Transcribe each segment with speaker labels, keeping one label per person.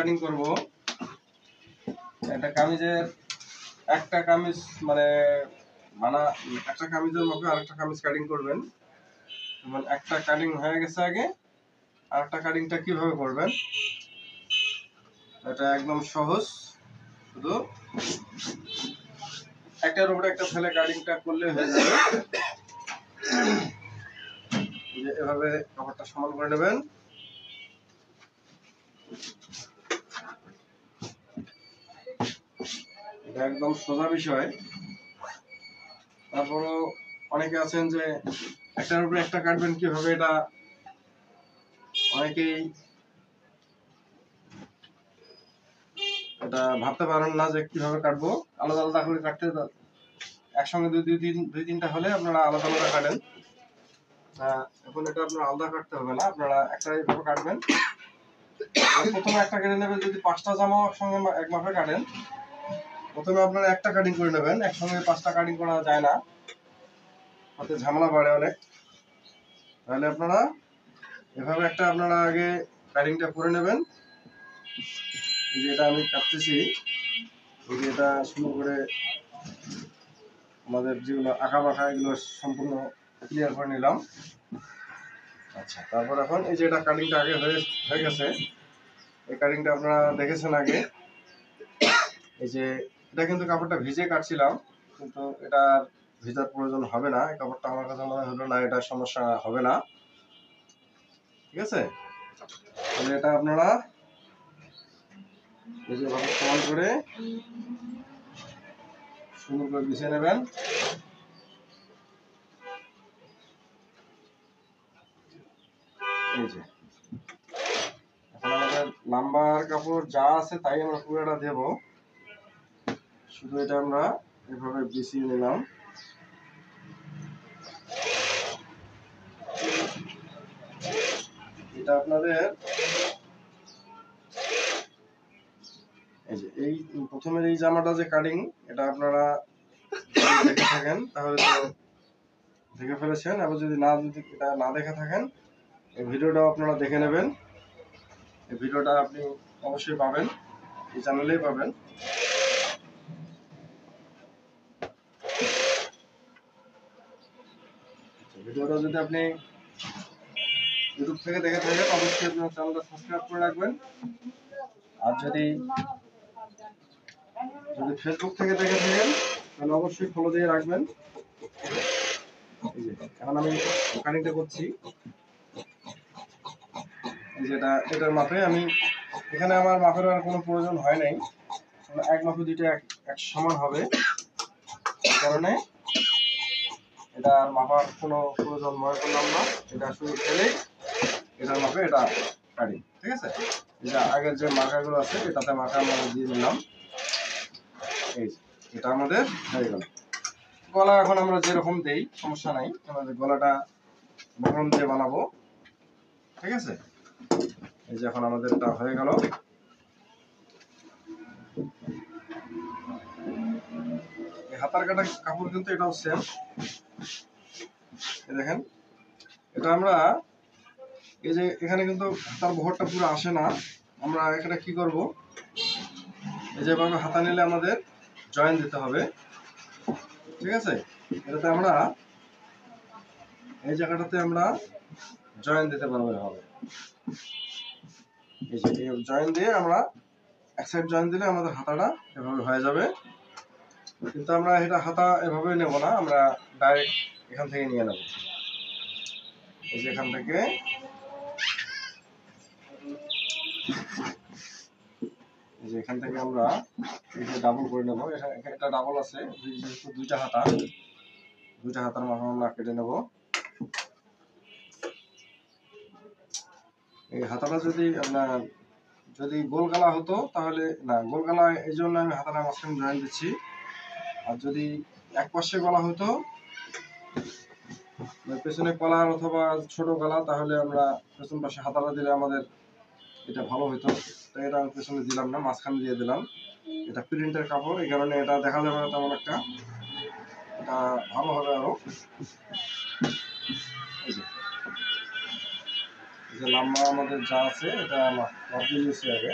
Speaker 1: Cutting করব। একটা কামিজের একটা কামিজ মানে একটা কামিজের মাপে আরেকটা কামিজ কাটিং করবেন। যেমন একটা কাটিং হয়ে গেছে আগে, আরেকটা কাটিংটা কিভাবে করবেন এটা একদম সহজ। শুধু একটার উপরে একটা ফেলে কাটিংটা করলে হয়ে যাবে। এভাবে কাপড়টা সমান করে নেবেন। এটা একদম সোজা বিষয়। তারপরও অনেকে আছেন যে একটার উপরে একটা কাটবেন কিভাবে, এটা অনেকেই এটা ভাবতে পারেন না যে কিভাবে কাটবো। আলাদা আলাদা করে কাটতে একসঙ্গে দুই তিনটা হলে আপনারা আলাদা আলাদা কাটেন। এখন এটা আপনারা আলাদা কাটতে হবে না, আপনারা একটা এইভাবে কাটবেন। প্রথমে একটা কেটে নেবেন। যদি 5টা জামা একসঙ্গে এক মাপে কাটেন, প্রথমে আপনারা একটা কাটিং করে নেবেন। একসঙ্গে 5টা কাটিং করা যায় না, হাতে ঝামেলা বাড়ে অনেক। তাহলে আপনারা এভাবে একটা আপনারা আগে কাটিংটা করে নেবেন। এই যে এটা আমি কাটতেছি, এই যে এটা শুরু করে আমাদের যেগুলো আঁকা বাঁকা এগুলো সম্পূর্ণ ক্লিয়ার করে নিলাম। আচ্ছা, তারপর এখন এই যে এটা কাটিংটা আগে হয়ে গেছে। এই কাটিংটা আপনারা দেখেছেন আগে। এই যে এটা কিন্তু কাপড়টা ভিজে কাটছিলাম, কিন্তু এটা ভিজার প্রয়োজন হবে না। এই কাপড়টা আমার কাছে মনে হলো না এটা সমস্যা হবে না। ঠিক আছে, তাহলে এটা আপনারা এই যে ভাবে সমান করে সুন্দর করে বিছিয়ে নেবেন। এই যে এখন আমাদের নাম্বার কাপড় যা আছে তাই আমরা পুরোটা দেব। শুধু এটা আমরা এভাবে বিছিয়ে নিলাম। এটা আপনাদের এই যে এই প্রথমের এই জামাটা যে কাটিং, এটা আপনারা দেখে থাকেন তাহলে তো দেখে ফেলেছেন। আবার যদি এটা না দেখে থাকেন, এই ভিডিওটাও আপনারা দেখে নেবেন। এই ভিডিওটা আপনি অবশ্যই পাবেন, এই চ্যানেলেই পাবেন। ভিডিওটা যদি আপনি ইউটিউব থেকে দেখে থাকেন, অবশ্যই আপনার চ্যানেলটা সাবস্ক্রাইব করে রাখবেন। আর যদি ফেসবুক থেকে দেখে থাকেন তাহলে অবশ্যই ফলো দিয়ে রাখবেন। এই যে এখন আমি কাটিংটা করছি। এই যে এটার মাপে আমি এখানে আমার মাপের আর কোনো প্রয়োজন হয় নাই, এক মাপে দুইটা এক সমান হবে। এই কারণে এটা আর মাপার কোনো প্রয়োজন মনে করলাম না। এটা শুধু ফেলেই এটার মাপে এটা কাটি। ঠিক আছে, এটা আগের যে মার্কারগুলো আছে এটাতে মার্কার আমরা দিয়ে নিলাম। এই এটা আমাদের হয়ে গেল। গলা এখন আমরা যেরকম দেই সমস্যা নাই, আমাদের গলাটা বহরম দিয়ে বানাবো। ঠিক আছে, এই যে এখন আমাদের এটা হয়ে গেল। এই হাতার কাটা কাপড় কিন্তু এটাও সেম। দেখেন এটা আমরা এই যে এখানে কিন্তু হাতার বহরটা পুরো আসে না। আমরা এখানে কি করব, এই যেভাবে হাতা নিলে আমাদের জয়েন দিতে হবে। ঠিক আছে, এটাতে আমরা এই জায়গাটাতে আমরা জয়েন দিতে পারবো এভাবে। এই যে জয়েন দিয়ে আমরা এক সাইড জয়েন দিলে আমাদের হাতাটা এভাবে হয়ে যাবে। কিন্তু আমরা এটা হাতা এভাবে নেব না, আমরা ডাইরেক্ট এখান থেকে নিয়ে নেব। এই যে এখান থেকে আমরা ডাবল করে নেব। এটা ডাবল আছে, যেহেতু দুইটা হাতার মাপ আমরা কেটে নেব। এই হাতাটা যদি গোল গলা হতো তাহলে না, গোল গলা এই জন্য আমি হাতাটা মাঝখানে জয়েন দিচ্ছি। আর যদি এক পাশে গলা হতো পেছনে কলার অথবা ছোট গলা, তাহলে আমরা পেছন পাশে হাতাটা দিলে আমাদের এটা ভালো হতো। তাই এটা আমি পেছনে দিলাম না, মাঝখানে দিয়ে দিলাম। এটা প্রিন্টের কাপড়, এই কারণে এটা দেখা যাবে না তেমন একটা, এটা ভালো হবে আরো। এই যে লম্বা আমাদের যা আছে এটা মাপ দিয়ে নিয়েছি আগে।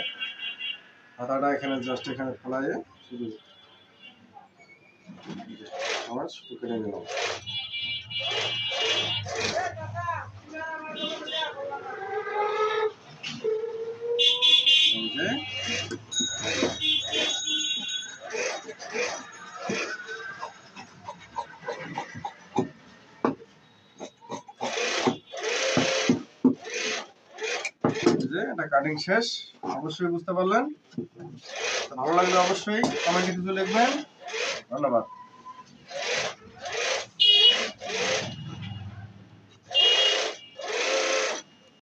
Speaker 1: হাতাটা এখানে জাস্ট এখানে ফেলাইয়ে শুধু আমার শুধু কেটে নিলাম। এই যে এটা কাটিং শেষ। অবশ্যই বুঝতে পারলেন। ভালো লাগলে অবশ্যই কমেন্টে কিছু লিখবেন। ধন্যবাদ।